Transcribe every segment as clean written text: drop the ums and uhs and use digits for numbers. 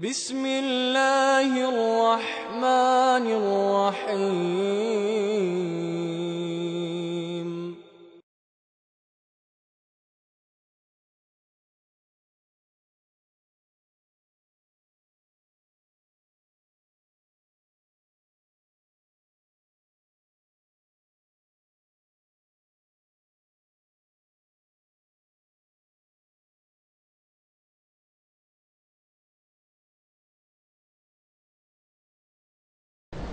بسم الله الرحمن الرحيم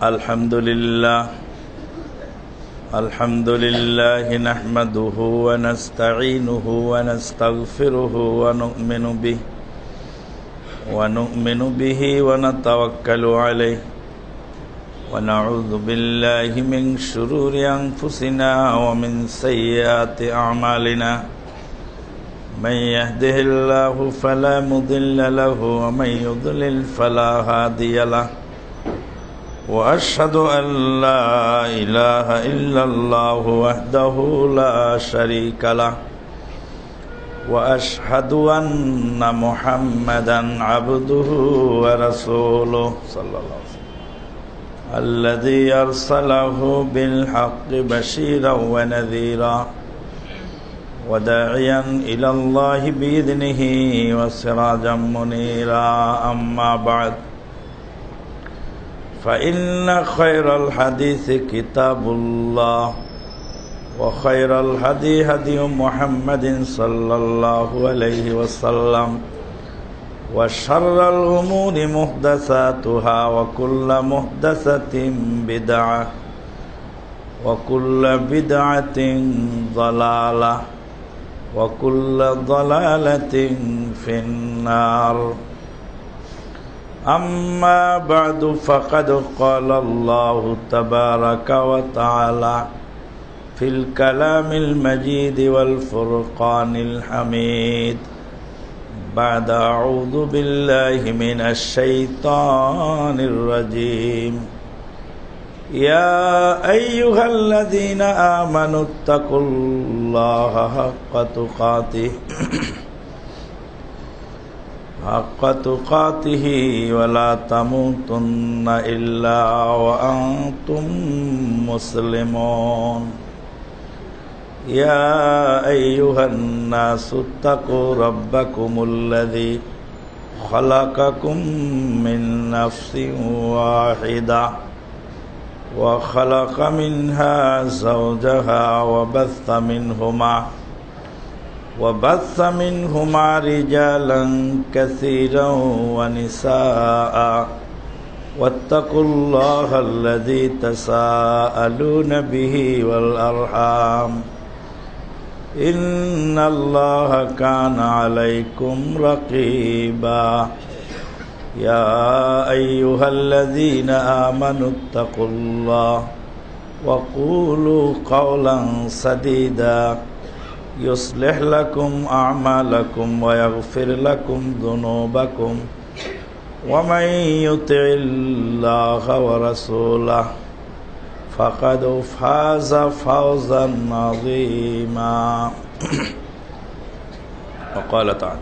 الحمد لله نحمده ونستعينه ونستغفره ونؤمن به ونتوكل عليه ونعوذ بالله من شرور أنفسنا ومن سيئات أعمالنا من يهده الله فلا مضل له ومن يضلل فلا هادي له وأشهد أن لا إله إلا الله وحده لا شريك له وأشهد أن محمدا عبده ورسوله صلى الله عليه وسلم الذي أرسله بالحق بشيرا ونذيرا وداعيا إلى الله بإذنه وسراجا منيرا أما بعد فإن خير الحديث كتاب الله وخير الهدي هدي محمد صلى الله عليه وسلم وشر الأمور محدثاتها وكل محدثة بدعة وكل بدعة ضلالة وكل ضلالة في النار أما بعد فقد قال الله تبارك وتعالى في الكلام المجيد والفرقان الحميد بعد أعوذ بالله من الشيطان الرجيم يا أيها الذين آمنوا اتقوا الله حق تقاته ولا تموتن إلا وأنتم مسلمون يا أيها الناس اتقوا ربكم الذي خلقكم من نفس واحدة وخلق منها زوجها وبث منهما رجالا كثيرا ونساء واتقوا الله الذي تساءلون به والأرحام إن الله كان عليكم رقيبا يا أيها الذين آمنوا اتقوا الله وقولوا قولا سديدا يصلح لكم أعمالكم ويغفر لكم ذنوبكم ومن يطع الله ورسوله فقد فاز فوزا عظيما وقال تعالى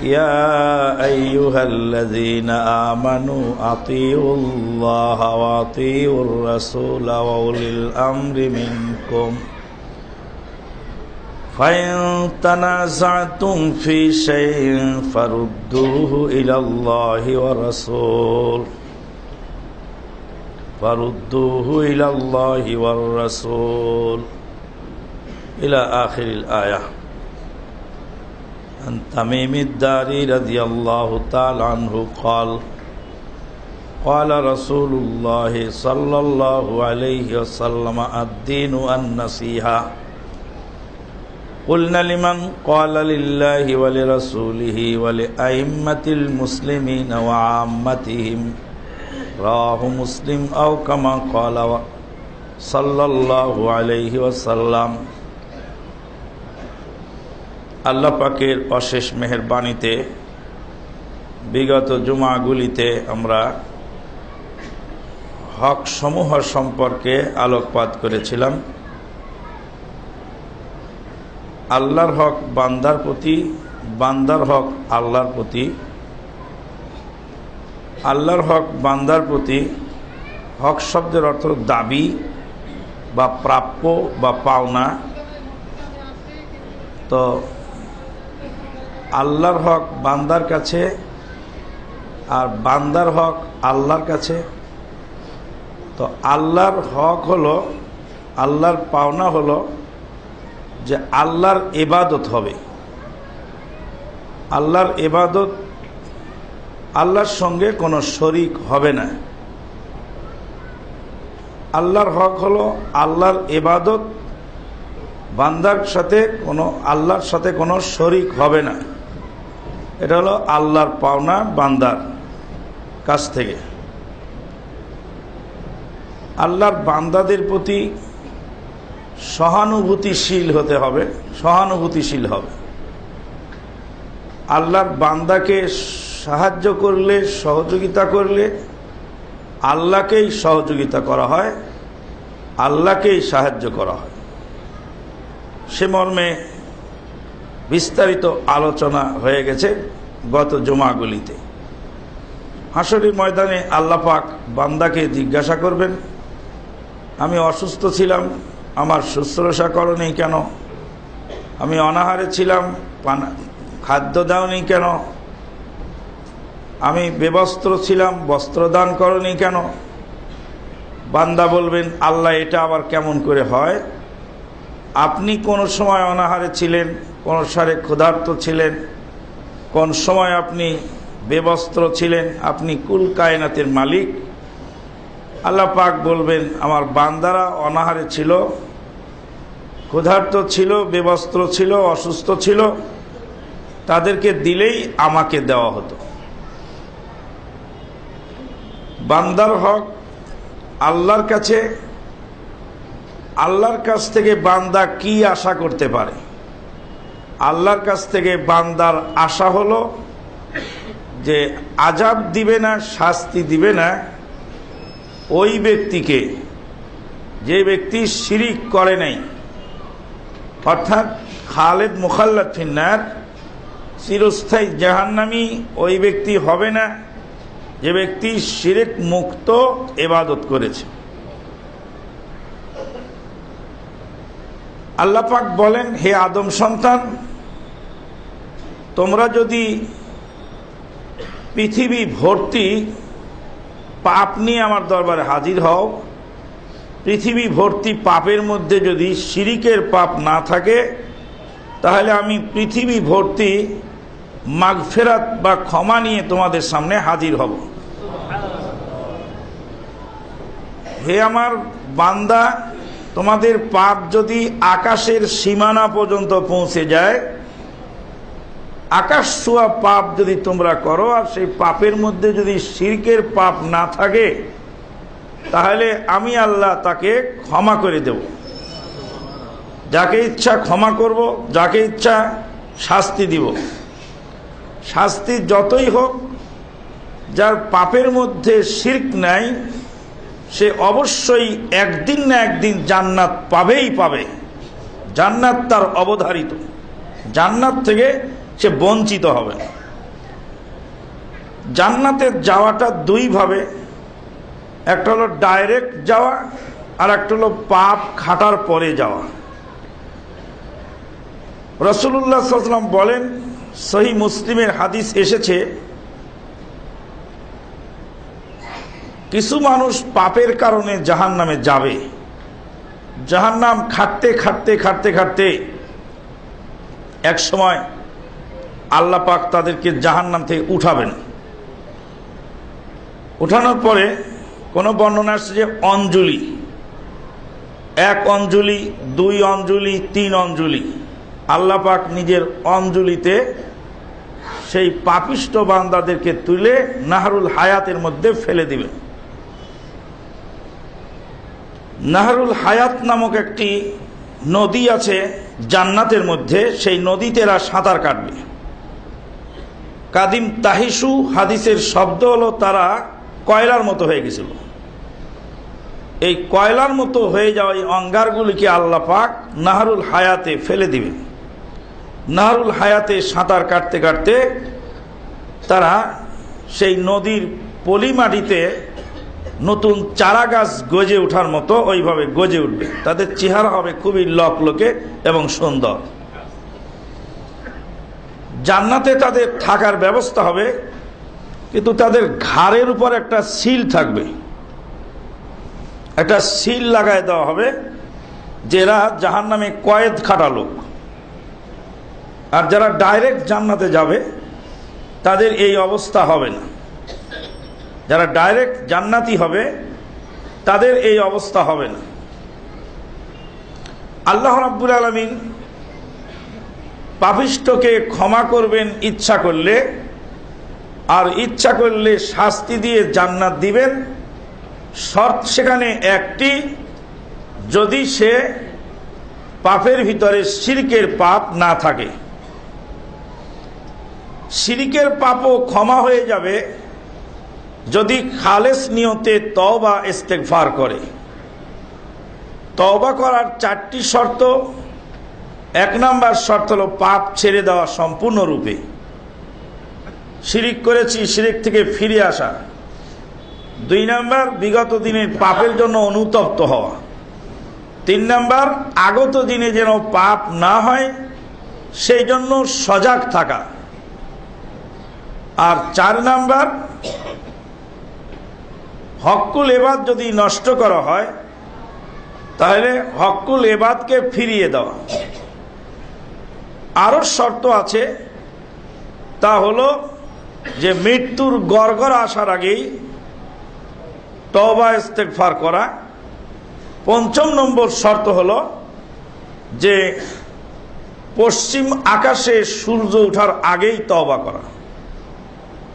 يا أيها الذين آمنوا أطيعوا الله وأطيعوا الرسول وأولي الأمر منكم فإن تنازعتم في شيء فردوه إلى الله والرسول إلى آخر الآية. عن تميم الداري رضي الله تعالى عنه قال رسول الله صلى الله عليه وسلم الدين النصيحة قلنا لمن قال لله ولرسوله ولأئمة المسلمين وعامتهم رواه مسلم أو كما قال صلى الله عليه وسلم. আল্লাহ পাকের অশেষ মেহেরবানিতে বিগত জুমাগুলিতে আমরা হক সমূহ সম্পর্কে আলোকপাত করেছিলাম। আল্লাহর হক বান্দার প্রতি, বান্দার হক আল্লাহর প্রতি, আল্লাহর হক বান্দার প্রতি, হক শব্দের অর্থ দাবি বা প্রাপ্য বা পাওনা। তো আল্লাহর হক বান্দার কাছে আর বান্দার হক আল্লাহর কাছে। তো আল্লাহর হক হলো, আল্লাহর পাওনা হলো যে আল্লাহর ইবাদত হবে। আল্লাহর ইবাদত, আল্লাহর সঙ্গে কোনো শরিক হবে না। আল্লাহর হক হলো আল্লাহর ইবাদত, বান্দার সাথে কোনো, আল্লাহর সাথে কোনো শরিক হবে না। এটা হলো আল্লাহর পাওনা বান্দার কাছ থেকে। আল্লাহর বান্দাদের প্রতি সহানুভূতিশীল হতে হবে, সহানুভূতিশীল হবে। আল্লাহর বান্দাকে সাহায্য করলে, সহযোগিতা করলে আল্লাহকেই সহযোগিতা করা হয়, আল্লাহকেই সাহায্য করা হয়। সে মর্মে বিস্তারিত আলোচনা হয়ে গেছে গত জুমাগুলিতে। হাসরের ময়দানে আল্লাহ পাক বান্দাকে জিজ্ঞাসা করবেন, আমি অসুস্থ ছিলাম, আমার শুশ্রূষা করনি কেন? আমি অনাহারে ছিলাম, খাদ্য দাওনি কেন? আমি বেবস্ত্র ছিলাম, বস্ত্র দান করনি কেন? বান্দা বলবেন, আল্লাহ এটা আবার কেমন করে হয়? আপনি কোন সময় অনাহারে ছিলেন, কোন সারে ক্ষুধার্ত ছিলেন, কোন সময় আপনি বেবস্ত্র ছিলেন? আপনি কুল কায়নাতের মালিক। আল্লাহ পাক বলবেন, আমার বান্দারা অনাহারে ছিল, ক্ষুধার্ত ছিল, বেবস্ত্র ছিল, অসুস্থ ছিল, তাদেরকে দিলেই আমাকে দেওয়া হতো। বান্দার হক আল্লাহর কাছে। আল্লাহর কাছ থেকে বান্দা কি আশা করতে পারে? আল্লাহর কাছ থেকে বান্দার আশা হলো যে আযাব দিবে না, শাস্তি দিবে না ওই ব্যক্তিকে যে ব্যক্তি শিরিক করে নাই, অর্থাৎ খালেদ মুখাল্লাদ ফিন্নার, চিরস্থায়ী জাহান্নামী ওই ব্যক্তি হবে না যে ব্যক্তি শিরক মুক্ত ইবাদত করেছে। আল্লাহ পাক বলেন, হে আদম সন্তান, তোমরা যদি পৃথিবী ভর্তি পাপ নিয়ে আমার দরবারে হাজির হও, পৃথিবী ভর্তি পাপের মধ্যে যদি শিরিকের পাপ না থাকে, তাহলে আমি পৃথিবী ভর্তি মাগফিরাত বা ক্ষমা নিয়ে তোমাদের সামনে হাজির হব। হে আমার বান্দা, তোমাদের পাপ যদি আকাশের সীমানা পর্যন্ত পৌঁছে যায়, আকাশ ছোঁয়া পাপ যদি তোমরা করো আর সেই পাপের মধ্যে যদি শিরকের পাপ না থাকে, তাহলে আমি আল্লাহ তাকে ক্ষমা করে দেব। যাকে ইচ্ছা ক্ষমা করব, যাকে ইচ্ছা শাস্তি দিব। শাস্তি যতই হোক, যার পাপের মধ্যে শিরক নাই সে অবশ্যই একদিন না একদিন জান্নাত পাবেই পাবে। জান্নাত তার অবধারিত, জান্নাত থেকে সে বঞ্চিত হবে না। জান্নাতে যাওয়াটা দুই ভাবে, একটা হলো ডাইরেক্ট যাওয়া আর একটা হলো পাপ খাটার পরে যাওয়া। রাসূলুল্লাহ সাল্লাল্লাহু আলাইহি ওয়াসাল্লাম বলেন, সহিহ মুসলিমের হাদিস এসেছে, কিছু মানুষ পাপের কারণে জাহান্নামে যাবে। জাহান্নাম খাটতে খাটতে খাটতে খাটতে এক সময় আল্লাহ পাক তাদেরকে জাহান্নাম থেকে উঠাবেন। উঠানোর পরে কোনো বর্ণনা আসছে যে অঞ্জলি, 1 অঞ্জলি, 2 অঞ্জলি, 3 অঞ্জলি, আল্লাহ পাক নিজের অঞ্জলিতে সেই পাপিষ্ট বান্দাদেরকে তুলে নাহরুল হায়াতের মধ্যে ফেলে দিবেন। নাহরুল হায়াত নামক একটি নদী আছে জান্নাতের মধ্যে, সেই নদীতে এরা সাঁতার কাটবে। কাদিম তাহিসু হাদিসের শব্দ হলো তারা কয়লার মতো হয়ে গেছিল। এই কয়লার মতো হয়ে যাওয়া এই অঙ্গারগুলিকে আল্লাহ পাক নাহরুল হায়াতে ফেলে দিবেন। নাহরুল হায়াতে সাঁতার কাটতে কাটতে তারা সেই নদীর পলি মাটিতে নতুন চারা গাছ গজে ওঠার মতো ওইভাবে গজে উঠবে। তাদের চেহারা হবে খুবই লকলকে এবং সুন্দর। জান্নাতে তাদের থাকার ব্যবস্থা হবে, কিন্তু তাদের ঘাড়ের উপর একটা সিল থাকবে, একটা সিল লাগায় দেওয়া হবে, যারা জাহান্নামে কয়েদ খাটা লোক। আর যারা ডাইরেক্ট জান্নাতে যাবে তাদের এই অবস্থা হবে না। যারা ডাইরেক্ট জান্নাতি হবে তাদের এই অবস্থা হবে না। আল্লাহ রাব্বুল আলামিন পাপিষ্ঠকে ক্ষমা করবেন ইচ্ছা করলে, আর ইচ্ছা করলে শাস্তি দিয়ে জান্নাত দিবেন। শর্ত সেখানে একটি, যদি সে পাপের ভিতরে শিরকের পাপ না থাকে। শিরকের পাপও ক্ষমা হয়ে যাবে যদি খালেস নিয়তে তওবা ইস্তেগফার করে। তওবা করার 4টি শর্ত। 1 নাম্বার শর্ত হলো পাপ ছেড়ে দেওয়া সম্পূর্ণরূপে। শিরিক করেছি, শিরিক থেকে ফিরে আসা। 2 নাম্বার বিগত দিনের পাপের জন্য অনুতপ্ত হওয়া। 3 নাম্বার আগত দিনে যেন পাপ না হয় সেই জন্য সজাগ থাকা। আর 4 নাম্বার হক্কুল এবাদ যদি নষ্ট করা হয় তাহলে হক্কুল এবাদকে ফিরিয়ে দেওয়া। আরো শর্ত আছে, তা হলো যে মৃত্যুর গড়গড় আসার আগেই তওবা ইস্তেগফার করা। 5 নম্বর শর্ত হলো যে পশ্চিম আকাশে সূর্য ওঠার আগেই তওবা করা।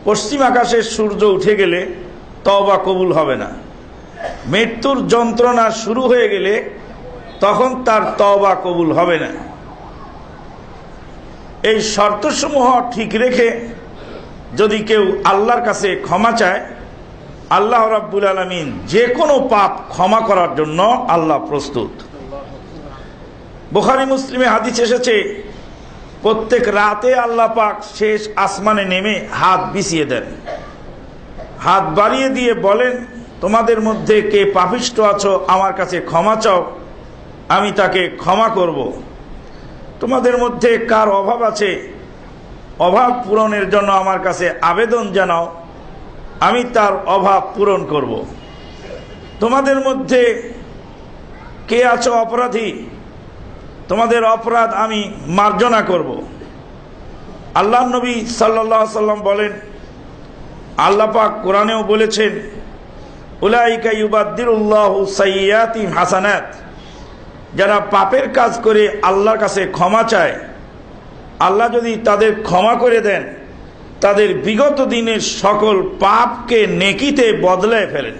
পশ্চিম আকাশে সূর্য উঠে গেলে তওবা কবুল হবে না। মৃত্যুর যন্ত্রণা শুরু হয়ে গেলে তখন তার তওবা কবুল হবে না। এই শর্তসমূহ ঠিক রেখে যদি কেউ আল্লাহর কাছে ক্ষমা চায়, আল্লাহ রাব্বুল আলামিন যে কোনো পাপ ক্ষমা করার জন্য আল্লাহ প্রস্তুত। বুখারী মুসলিমে হাদিস এসেছে, প্রত্যেক রাতে আল্লাহ পাক শেষ আসমানে নেমে হাত বিছিয়ে দেন, হাত বাড়িয়ে দিয়ে বলেন, তোমাদের মধ্যে কে পাপিষ্ঠ আছো আমার কাছে ক্ষমা চাও, আমি তাকে ক্ষমা করব। তোমাদের মধ্যে কার অভাব আছে, অভাব পূরণের জন্য আমার কাছে আবেদন জানাও, আমি তার অভাব পূরণ করব। তোমাদের মধ্যে কে আছো অপরাধী, তোমাদের অপরাধ আমি মার্জনা করব। আল্লাহ নবী সাল্লাল্লাহু আলাইহি সাল্লাম বলেন, আল্লাহ পাক কোরআনেও বলেছেন, উলাইকা ইউবাদদিলুল্লাহু সাইয়্যাতিহিম হাসানাত। যারা পাপের কাজ করে আল্লাহর কাছে ক্ষমা চায়, আল্লাহ যদি তাদের ক্ষমা করে দেন, তাদের বিগত দিনের সকল পাপকে নেকিতে বদলে ফেলেন।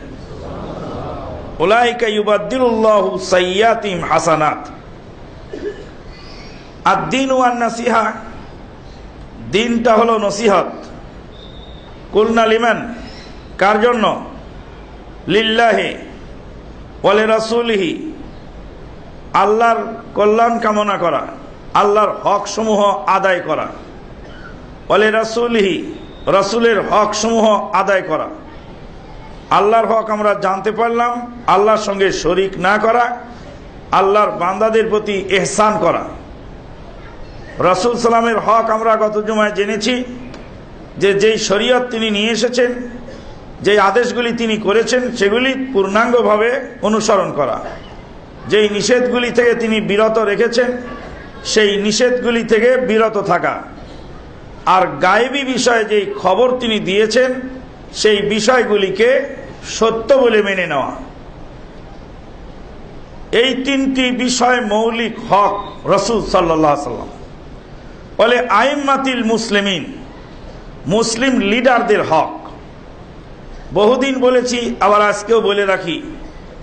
উলাইকা ইউবাদদিলুল্লাহু সাইয়্যাতিহিম হাসানাত। আদ-দীন ওয়ান নাসিহা, দিনটা হলো নসিহত। কুলনা লিমান, কার জন্য? লিল্লাহি ওয়া লিরাসূলিহি, আল্লাহর কল্যাণ কামনা করা, আল্লাহর হক সমূহ আদায় করা। ওয়া লিরাসূলিহি, রাসূলের হক সমূহ আদায় করা। আল্লাহর হক আমরা জানতে পারলাম, আল্লাহর সঙ্গে শরীক না করা, আল্লাহর বান্দাদের প্রতি ইহসান করা। রাসূল সাল্লামের হক আমরা গত জুমায় জেনেছি যে যেই শরীয়ত তিনি নিয়ে এসেছেন, যেই আদেশগুলি তিনি করেছেন সেগুলি পূর্ণাঙ্গভাবে অনুসরণ করা। যেই নিষেধগুলি থেকে তিনি বিরত রেখেছেন সেই নিষেধগুলি থেকে বিরত থাকা। আর গায়েবী বিষয়ে যেই খবর তিনি দিয়েছেন সেই বিষয়গুলিকে সত্য বলে মেনে নেওয়া। এই 3টি বিষয় মৌলিক হক রাসূল সাল্লাল্লাহু আলাইহি সাল্লাম। বলে আইম্মাতিল মুসলিমিন, মুসলিম লিডারদের হক। বহুদিন বলেছি, আবার আজকেও বলে রাখি,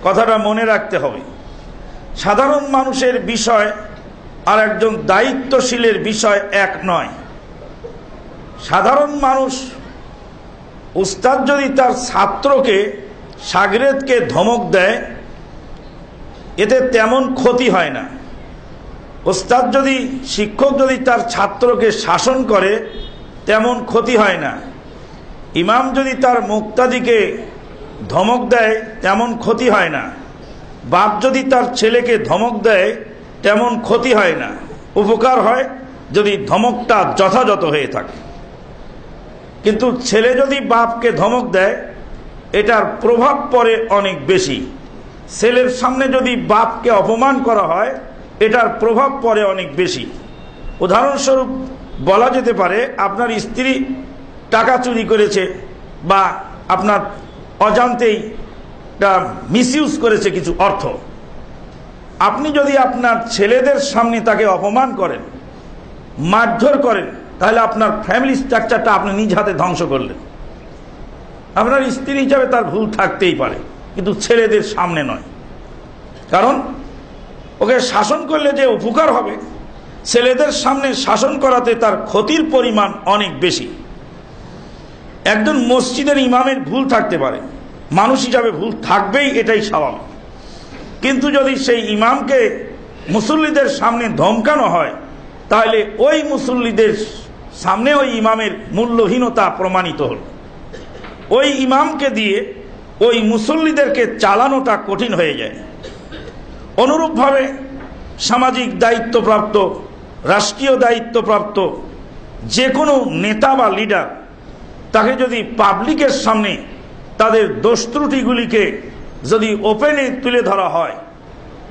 কথাটা মনে রাখতে হবে। সাধারণ মানুষের বিষয় আর একজন দায়িত্বশীলের বিষয় এক নয়। সাধারণ মানুষ, উস্তাদ যদি তার ছাত্রকে, শাগরেদকে ধমক দেয়, এতে তেমন ক্ষতি হয় না। উস্তাদ যদি, শিক্ষক যদি তার ছাত্রকে শাসন করে, তেমন ক্ষতি হয় না। ইমাম যদি তার মুক্তাদিকে ধমক দেয় তেমন ক্ষতি হয় না, বাপ যদি তার ছেলেকে ধমক দেয় তেমন ক্ষতি হয় না, উপকার হয় যদি ধমকটা যথাযথ হয়ে থাকে। কিন্তু ছেলে যদি বাপকে ধমক দেয় এটার প্রভাব পড়ে অনেক বেশি। ছেলের সামনে যদি বাপকে অপমান করা হয় এটার প্রভাব পড়ে অনেক বেশি। উদাহরণস্বরূপ বলা যেতে পারে আপনার স্ত্রী টাকা চুরি করেছে বা আপনার অজান্তেই মিসইউজ করেছে কিছু অর্থ, আপনি যদি আপনার ছেলেদের সামনে তাকে অপমান করেন, মারধর করেন, তাহলে আপনার ফ্যামিলি স্ট্রাকচারটা আপনি নিজ হাতে ধ্বংস করলেন। আপনার স্ত্রী হিসাবে তার ভুল থাকতেই পারে, কিন্তু ছেলেদের সামনে নয়। কারণ ওকে শাসন করলে যে উপকার হবে, ছেলেদের সামনে শাসন করাতে তার ক্ষতির পরিমাণ অনেক বেশি। একজন মসজিদের ইমামের ভুল থাকতে পারে, মানুষ হিসাবে ভুল থাকবেই, এটাই স্বাভাবিক। কিন্তু যদি সেই ইমামকে মুসল্লিদের সামনে ধমকানো হয় তাহলে ওই মুসল্লিদের সামনে ওই ইমামের মূল্যহীনতা প্রমাণিত হল। ওই ইমামকে দিয়ে ওই মুসল্লিদেরকে চালানোটা কঠিন হয়ে যায়। অনুরূপভাবে সামাজিক দায়িত্বপ্রাপ্ত, রাষ্ট্রীয় দায়িত্বপ্রাপ্ত যে কোনো নেতা বা লিডার, তাকে যদি পাবলিকের সামনে তাদের দোষ ত্রুটিগুলিকে যদি ওপেনে তুলে ধরা হয়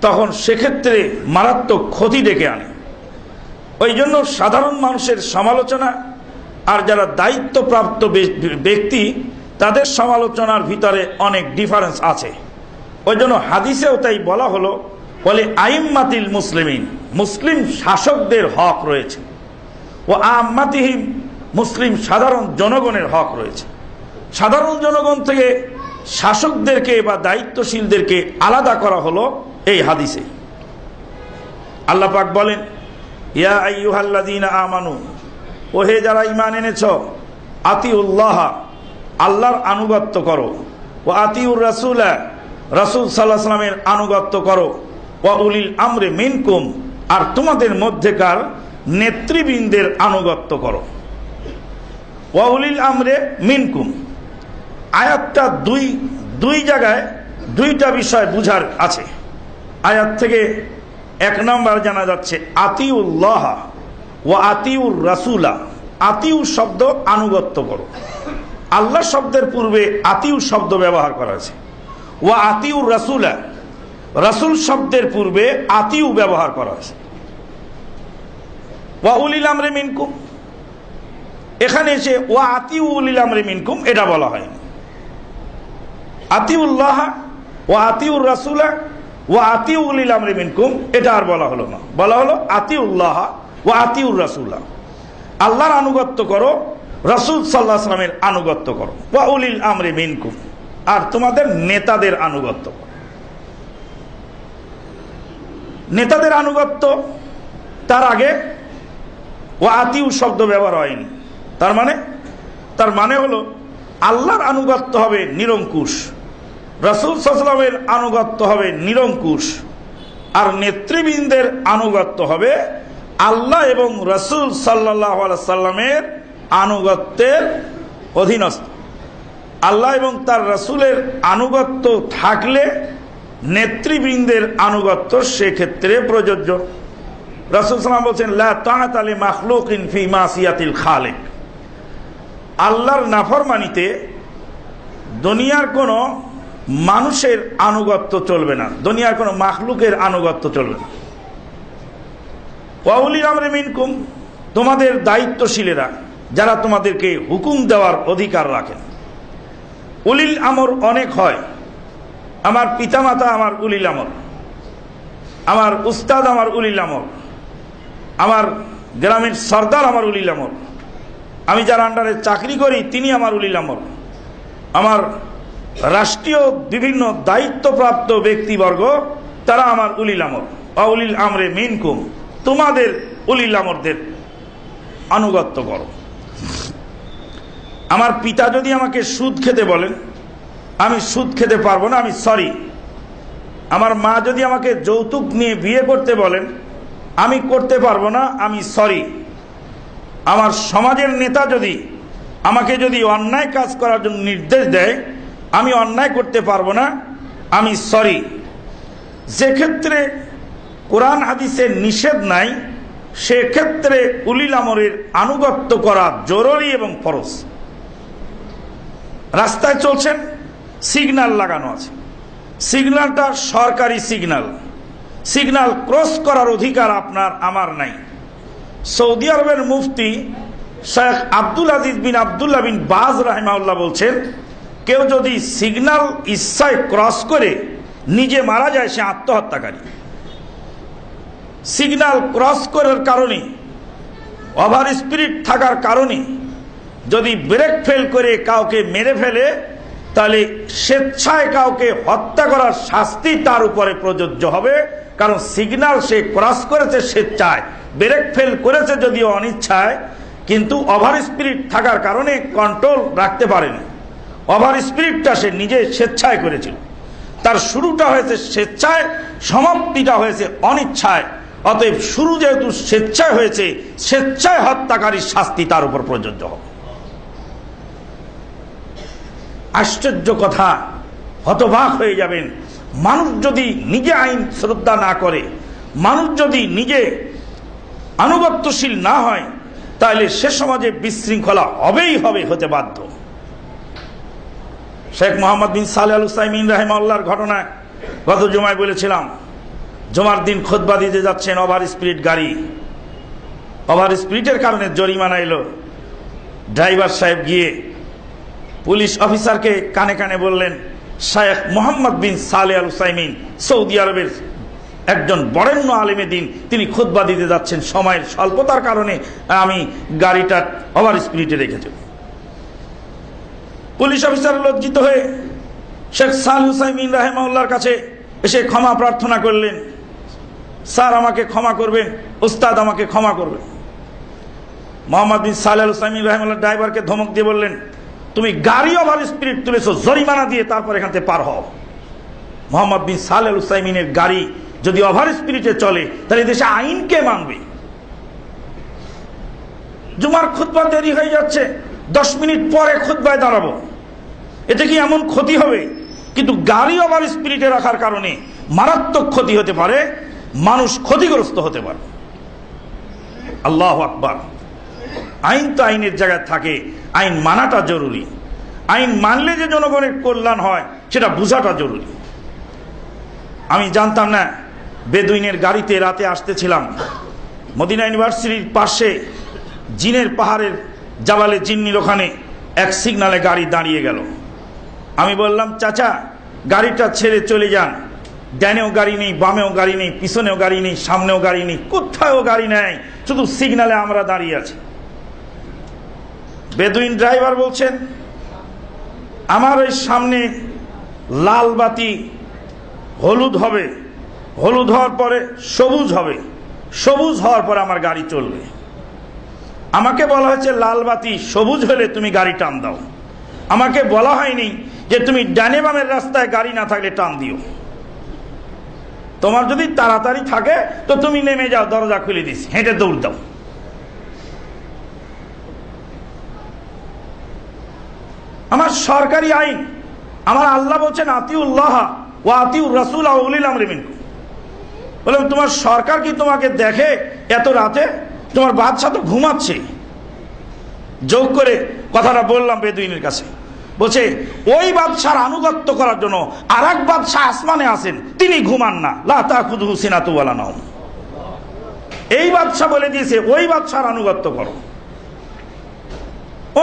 তখন সেক্ষেত্রে মারাত্মক ক্ষতি ডেকে আনে। ওই জন্য সাধারণ মানুষের সমালোচনা আর যারা দায়িত্বপ্রাপ্ত ব্যক্তি তাদের সমালোচনার ভিতরে অনেক ডিফারেন্স আছে। ওই জন্য হাদিসেও তাই বলা হলো, বলে আইম্মাতিল মুসলিমিন, মুসলিম শাসকদের হক রয়েছে, ও আম্মাতিহিম, মুসলিম সাধারণ জনগণের হক রয়েছে। সাধারণ জনগণ থেকে শাসকদেরকে বা দায়িত্বশীলদেরকে আলাদা করা হলো এই হাদিসে। আল্লাহ পাক বলেন, ইয়া আইয়ুহাল্লাযীনা আমানু, ওহে যারা ঈমান এনেছ, আতিউল্লাহ, আল্লাহর আনুগত্য করো, ও আতিউর রাসূলা, রাসূল সাল্লাল্লাহু আলাইহি ওয়াসাল্লামের আনুগত্য করো, ওয়া উলিল আমরি মিনকুম, আর তোমাদের মধ্যেকার নেতৃবৃন্দের আনুগত্য করো। ওয়া উলিল আমরি মিনকুম, আয়াতটা দুই জায়গায় দুইটা বিষয় বুঝার আছে। আয়াত থেকে এক নম্বর জানা যাচ্ছে আতিউল্লাহ ওয়া আতিউর রাসূলা। আতিউ শব্দ আনুগত্য করো, আল্লাহ শব্দের পূর্বে আতিউ শব্দ ব্যবহার করা আছে। ওয়া আতিউর রাসূলা, রাসূল শব্দের পূর্বে আতিউ ব্যবহার করা আছে। ওয়া উলিল আমরি মিনকুম, এখানে এসে ওয়া আতিউ উলিল আমরি মিনকুম এটা বলা হয়নি। আতিউল্লাহ ওয়া আতিউর রাসূলা ওয়া আতিউ উলিল আমরি মিনকুম এটা আর বলা হলো না, বলা হলো আতিউল্লাহ ওয়া আতিউর রাসূলা, আল্লাহর আনুগত্য করো, রাসূল সাল্লাল্লাহু আলাইহি ওয়াসাল্লামের আনুগত্য করো, ওয়া উলিল আমরি মিনকুম, আর তোমাদের নেতাদের আনুগত্য করো। নেতাদের আনুগত্য, তার আগে ওয়া আতিউ শব্দ ব্যবহার হয়নি। তার মানে হলো আল্লাহর আনুগত্য হবে নিরঙ্কুশ, রাসূল সাল্লাল্লাহু আলাইহি ওয়াসাল্লামের আনুগত্য হবে নিরঙ্কুশ, আর নেতৃবৃন্দের আনুগত্য হবে আল্লাহ এবং রাসূল সাল্লাল্লাহু আলাইহি ওয়াসাল্লামের আনুগত্যের অধীনস্থ। আল্লাহ এবং তার রাসূলের আনুগত্য থাকলে নেতৃবৃন্দের আনুগত্য সেক্ষেত্রে প্রযোজ্য। রাসূল সাল্লাল্লাহু আলাইহি ওয়াসাল্লাম বলছেন, লা তাআতা লি মাখলুকিন ফি মাসিয়াতিল খালিক, আল্লাহর নাফরমানিতে দুনিয়ার কোনো মানুষের আনুগত্য চলবে না, দুনিয়ার কোনো মাখলুকের আনুগত্য চলবে না। ওয়া উলিল আমরি মিনকুম, তোমাদের দায়িত্বশীলেরা যারা তোমাদেরকে হুকুম দেওয়ার অধিকার রাখেন। উলিল আমর অনেক হয়, আমার পিতামাতা আমার উলিল আমর, আমার উস্তাদ আমার উলিল আমর, আমার গ্রামের সর্দার আমার উলিল আমর, আমি যার আন্ডারে চাকরি করি তিনি আমার উলিল আমর, আমার রাষ্ট্রীয় বিভিন্ন দায়িত্বপ্রাপ্ত ব্যক্তিবর্গ তারা আমার উলিল আমর। ওয়া উলিল আমরি মিনকুম, তোমাদের উলিল আমরদের আনুগত্য করো। আমার পিতা যদি আমাকে সুদ খেতে বলেন, আমি সুদ খেতে পারবো না, আমি সরি। আমার মা যদি আমাকে যৌতুক নিয়ে বিয়ে করতে বলেন, আমি করতে পারবো না, আমি সরি। আমার সমাজের নেতা যদি আমাকে যদি অন্যায় কাজ করার জন্য নির্দেশ দেয়, আমি অন্যায় করতে পারবো না, আমি সরি। যে ক্ষেত্রে কোরআন হাদিসের নিষেধ নাই, সেক্ষেত্রে উলিল আমরের আনুগত্য করা জরুরি এবং ফরজ। রাস্তায় চলছেন, সিগন্যাল লাগানো আছে, সিগন্যালটা সরকারি সিগন্যাল, সিগন্যাল ক্রস করার অধিকার আপনার আমার নাই। সৌদি আরবের মুফতি শেখ আব্দুল আজিজ বিন আবদুল্লাহ বিন বাজ রাহিমাহুল্লাহ বলছেন, কেউ যদি সিগন্যাল ইচ্ছায় ক্রস করে নিজে মারা যায়, সে আত্মহত্যাকারী। সিগন্যাল ক্রস করার কারণে, ওভার স্পিড থাকার কারণে যদি ব্রেক ফেল করে কাউকে মেরে ফেলে, তাহলে স্বেচ্ছায় কাউকে হত্যা করার শাস্তি তার উপরে প্রযোজ্য হবে। কারণ সিগন্যাল সে ক্রস করেছে স্বেচ্ছায়, ব্রেক ফেল করেছে যদিও অনিচ্ছায়, কিন্তু ওভার স্পিড থাকার কারণে কন্ট্রোল রাখতে পারেনি। ওভার স্পিডটা সে নিজে স্বেচ্ছায় করেছিল, তার শুরুটা হয়েছে স্বেচ্ছায়, সমাপ্তিটা হয়েছে অনিচ্ছায়। অতএব শুরু যেহেতু স্বেচ্ছায় হয়েছে, স্বেচ্ছায় হত্যাকারীর শাস্তি তার উপর প্রযোজ্য হবে। আশ্চর্য কথা, হতবাক হয়ে যাবেন। মানুষ যদি নিজে আইন শ্রদ্ধা না করে, মানুষ যদি নিজে আনুগত্যশীল না হয়, তাহলে সে সমাজে বিশৃঙ্খলা হবেই হবে, হতে বাধ্য। শেখ মোহাম্মদ বিন সালেহ আল উসাইমিন রাহিমাহুল্লাহর ঘটনায় গত জুমায় বলেছিলাম, জুমার দিন খুতবা দিতে যাচ্ছেন, ওভার স্পিড গাড়ি, ওভার স্পিডের কারণে জরিমানা এলো। ড্রাইভার সাহেব গিয়ে পুলিশ অফিসারকে কানে কানে বললেন, শেখ মোহাম্মদ বিন সালেহ আল উসাইমিন সৌদি আরবের একজন বরেণ্য আলেমে দিন, তিনি খুতবা দিতে যাচ্ছেন, সময়ের স্বল্পতার কারণে আমি গাড়িটা ওভার স্পিডে রেখেছি। পুলিশ অফিসার লজ্জিত হয়ে শেখ সালেহ উসাইমিন রাহিমাহুল্লাহর কাছে এসে ক্ষমা প্রার্থনা করলেন, স্যার আমাকে ক্ষমা করবেন, উস্তাদ আমাকে ক্ষমা করবেন। মোহাম্মদ বিন সালেহ আল উসাইমিন রাহিমাহুল্লাহ ড্রাইভারকে ধমক দিয়ে বললেন, তুমি গাড়ি ওভার স্পিড তুলেছো, জরিমানা দিয়ে তারপর এখান থেকে পার হও। মোহাম্মদ বিন সালেহ আল উসাইমিনের গাড়ি যদি ওভার স্পিডে চলে, তাহলে দেশে আইন কে মানবে? জুমার খুতবা দেরি হয়ে যাচ্ছে, 10 মিনিট পরে খুতবায় দাঁড়াবো, এতে কি এমন ক্ষতি হবে? কিন্তু গাড়ি ওভার স্পিডে রাখার কারণে মারাত্মক ক্ষতি হতে পারে, মানুষ ক্ষতিগ্রস্ত হতে পারে। আল্লাহু আকবার। আইন তো আইনের জায়গায় থাকে, আইন মানাটা জরুরি। আইন মানলে যে জনগণের কল্যাণ হয়, সেটা বোঝাটা জরুরি। আমি জানতাম না, বেদুইনের গাড়িতে রাতে আসতেছিলাম, মদিনা ইউনিভার্সিটির পাশে জিনের পাহাড়ের জাবালে জিন্নির ওখানে এক সিগনালে গাড়ি দাঁড়িয়ে গেল। আমি বললাম, চাচা গাড়িটা ছেড়ে চলে যান, ডানেও গাড়ি নেই, বামেও গাড়ি নেই, পিছনেও গাড়ি নেই, সামনেও গাড়ি নেই, কোথাও গাড়ি নেই, শুধু সিগনালে আমরা দাঁড়িয়ে আছি। বেদুইন ড্রাইভার বলছেন, আমার ওই সামনে লাল বাতি হলুদ হবে, হলুদ হওয়ার পরে সবুজ হবে, সবুজ হওয়ার পরে আমার গাড়ি চলবে। আমাকে বলা হয়েছে লাল বাতি সবুজ হলে তুমি গাড়ি টান দাও, আমাকে বলা হয়নি যে তুমি ডানে বামের রাস্তায় গাড়ি না থাকলে টান দিও। তোমার যদি তাড়াতাড়ি থাকে তো তুমি নেমে যাও, দরজা খুলে দিছি, হেঁটে দৌড় দাও। আমার সরকারি আইন, আমার আল্লাহ বলছেন আতিউল্লাহ ওয়া আতিউর রাসূল ওয়া উলিল আমরি মিনকুম। বললাম, তোমার সরকার কি তোমাকে দেখে এত রাতে? তোমার বাদশা তো ঘুমাচ্ছে। যোগ করে কথাটা বললাম বেদুইনের কাছে, বলছে ওই বাদশার আনুগত্য করার জন্য আর এক বাদশা আসমানে আছেন, তিনি ঘুমান না, লা তাখুযুহু সিনাতু ওয়ালা নাওম। এই বাদশা বলে দিয়েছে ওই বাদশার আনুগত্য করো।